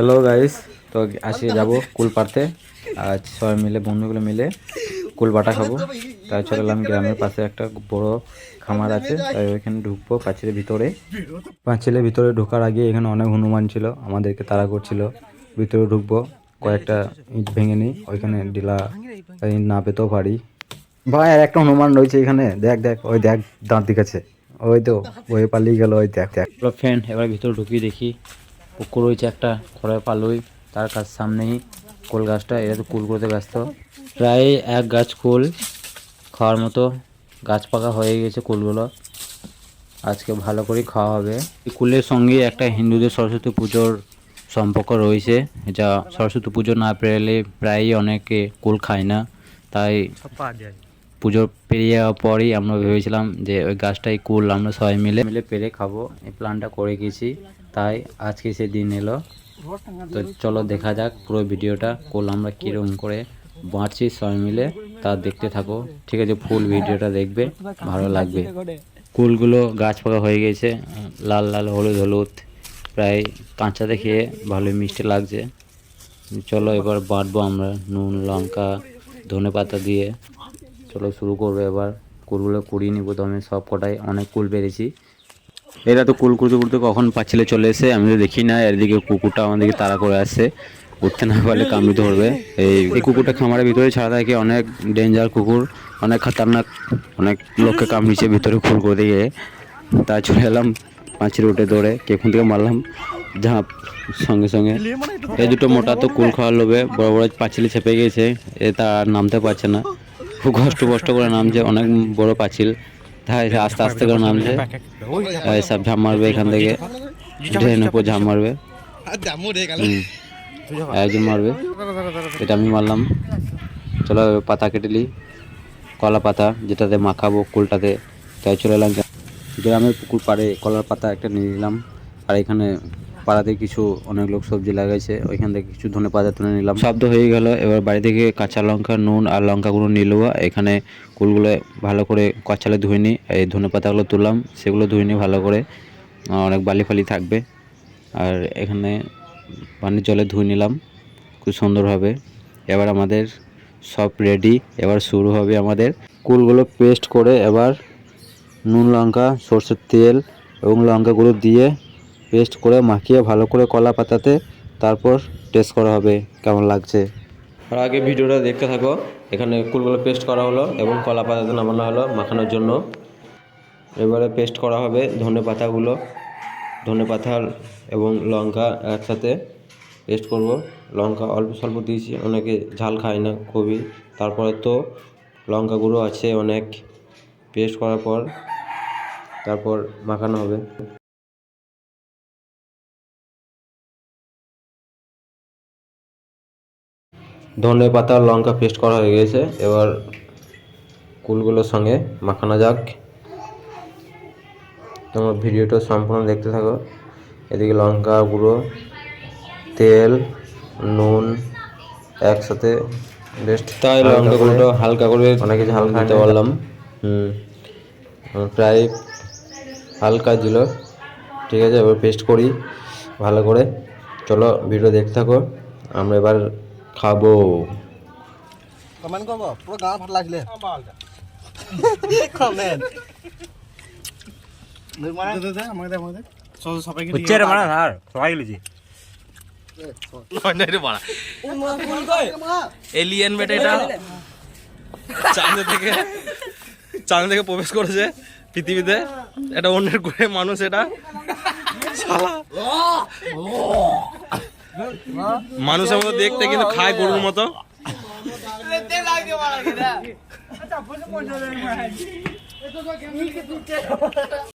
Hello guys, তো আজকে যাব কুল পাড়তে। আজ সবাই মিলে বন্ধুগুলো মিলে কুল বাটা খাবো। তাই চলে এলাম গ্রামের পাশে একটা বড় খামার আছে, তাই ওইখানে ঢুকবো পাঁচিলের ভিতরে। পাঁচিলের ভিতরে ঢোকার আগে এখানে অনেক হনুমান ছিল, আমাদেরকে তাড়া করছিল। ভিতরে ঢুকবো, কয়েকটা ইট ভেঙে নিই, ওইখানে ডিলা না পেতেও পারি। ভাই আর একটা হনুমান রয়েছে এখানে, দেখ দেখ ওই দেখ দাঁত দিকাছে, ওই তো ওই পালিয়ে গেল, ওই দেখ দেখ। ফ্রেন্ড এবার ভিতরে ঢুকিয়ে দেখি পুকুর রয়েছে একটা খড়ের পালুই, তার কাছ সামনেই কুল গাছটা। এরা তো কুল করতে ব্যস্ত। প্রায় এক গাছ কুল খাওয়ার মতো গাছ পাকা হয়ে গেছে কুলগুলো। আজকে ভালো করে খাওয়া হবে। এই কুলের সঙ্গে একটা হিন্দুদের সরস্বতী পুজোর সম্পর্ক রয়েছে, যা সরস্বতী পুজো না পেরোলে প্রায়ই অনেকে কুল খায় না। তাই পুজো পেরিয়ে যাওয়ার পরই আমরা ভেবেছিলাম যে ওই গাছটাই কুল আমরা সবাই মিলে মিলে পেরে খাবো, এই প্ল্যানটা করে গেছি। তাই আজকে সে দিন এলো। তো চলো দেখা যাক পুরো ভিডিওটা, কুল আমরা কীরকম করে বাঁচছি সবাই মিলে তা দেখতে থাকো। ঠিক আছে, ফুল ভিডিওটা দেখবে, ভালো লাগবে। কুলগুলো গাছ পাকা হয়ে গেছে, লাল লাল হলুদ হলুদ, প্রায় কাঁচাতে খেয়ে ভালোই মিষ্টি লাগছে। চলো এবার বাটবো আমরা নুন লঙ্কা ধনে পাতা দিয়ে। চলো শুরু করবো এবার। কুলগুলো কুড়িয়ে নিবো, তো আমি সব কটাই অনেক কুল পেরেছি। এরা তো কুল কুড়তে কুড়তে কখন পাচ্ছিলে চলে এসে, আমি তো দেখি না। এদিকে কুকুরটা আমাদেরকে তাড়া করে আসছে, উঠতে না পারলে কামড়ে ধরবে। এই কুকুরটা খামারের ভিতরে ছাড়া থাকে, অনেক ডেঞ্জার কুকুর, অনেক খতরনাক, অনেক লোককে কামড়িয়েছে ভিতরে কুল করতে গিয়ে। তাই চলে এলাম পাঁচিল উঠে দৌড়ে, কেখন থেকে মারলাম ঝাঁপ সঙ্গে সঙ্গে। এই দুটো মোটা তো কুল খাওয়ার লোভে বড় বড় পাঁচিলে চেপে গেছে, এ তা আর নামতে পারছে না, খুব কষ্ট করে নামছে, অনেক বড় পাঁচিল। তাই আস্তে আস্তে করে নামছে, সব ঝাঁপ মারবে এখান থেকে, ড্রেনের উপর ঝাঁপ মারবে, একজন মারবে, এটা আমি মারলাম। চলো পাতা কেটে নিই, কলা পাতা যেটাতে মাখাবো কুলটাতে। তাই চলে এলাম গ্রামের পুকুর পাড়ে, কলার পাতা একটা নিয়ে নিলাম। আর এখানে পাড়াতে কিছু অনেক লোক সবজি লাগাইছে, ওইখান থেকে কিছু ধনে পাতা তুলে নিলাম। শব্দ হয়ে গেল, এবার বাড়ি থেকে কাঁচা লঙ্কা নুন আর লঙ্কা গুঁড়ো নিয়ে নেবো। এখানে কুলগুলো ভালো করে কচালে ধুয়ে নিই, এই ধনে পাতাগুলো তুললাম, সেগুলো ধুয়ে নিই ভালো করে, অনেক বালি ফালি থাকবে। আর এখানে পানির জলে ধুয়ে নিলাম খুব সুন্দরভাবে। এবার আমাদের সব রেডি, এবার শুরু হবে আমাদের। কুলগুলো পেস্ট করে এবার নুন লঙ্কা সরষের তেল এবং লঙ্কা গুঁড়ো দিয়ে পেস্ট করে মাখিয়ে ভালো করে কলা পাতাতে, তারপর টেস্ট করা হবে কেমন লাগছে। আর আগে ভিডিওটা দেখতে থাকো। এখানে কুলগুলো পেস্ট করা হলো এবং কলা পাতাতে নামানো হলো মাখানোর জন্য। এবারে পেস্ট করা হবে ধনে পাতাগুলো, ধনে পাতা এবং লঙ্কা একসাথে পেস্ট করব। লঙ্কা অল্প স্বল্প দিয়েছি, অনেকে ঝাল খায় না খুবই। তারপরে তো লঙ্কা গুঁড়ো আছে অনেক, পেস্ট করার পর তারপর মাখানো হবে। ধনে পাতা লঙ্কা পেস্ট করা হয়ে গেছে, এবার কুলগুলোর সঙ্গে মাখানো যাক। তোমার ভিডিওটা সম্পূর্ণ দেখতে থাকো। এদিকে লঙ্কা গুঁড়ো তেল নুন একসাথে বেস্ট, তাই লঙ্কা গুঁড়োটা হালকা করে অনেকে ঝাল দিতে পারলাম। প্রায় হালকা দিল, ঠিক আছে। এবার পেস্ট করি ভালো করে। চলো ভিডিও দেখতে থাকো, আমরা এবার খাবো। কমেন্ট করব পুরো গাঁ ভাত লাগলে কমেন্ট নির্মাণ দে দে আমাদের সবাই কি হচ্ছে রে মারা স্যার সবাই গেলি লয় রে বড়া এলিয়েন বেটা, এটা চাঁদ থেকে প্রবেশ করেছে পৃথিবীতে, এটা অন্যের গ্রহে মানুষ, এটা শালা মানুষের মতো দেখতে কিন্তু খায় গরুর মতো।